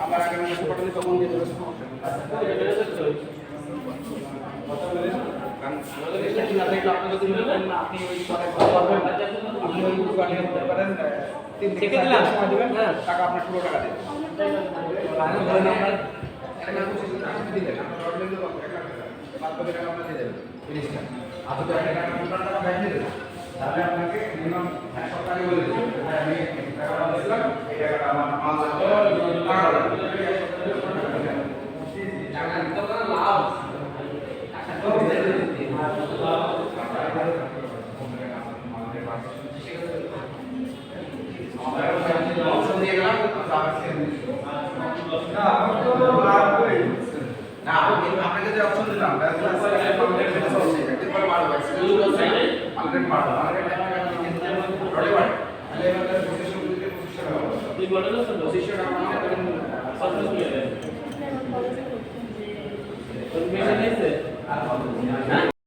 আবার আগামী মাসে পাঠালে তখন দিয়ে দেবে আপনি ওই আপনি ওই দোকানে হতে পারেন 3 থেকে 4 দিন সময় দেবেন টাকা আপনার 16 টাকা দেবেন তাহলে আপনাকে মিনিমাম সরকারি বলে দিচ্ছি আমি টাকা দিলাম এই টাকাটা আমার লাভ অপশন দিয়ে গেলাম না আপনাকে যে অপশন দিলাম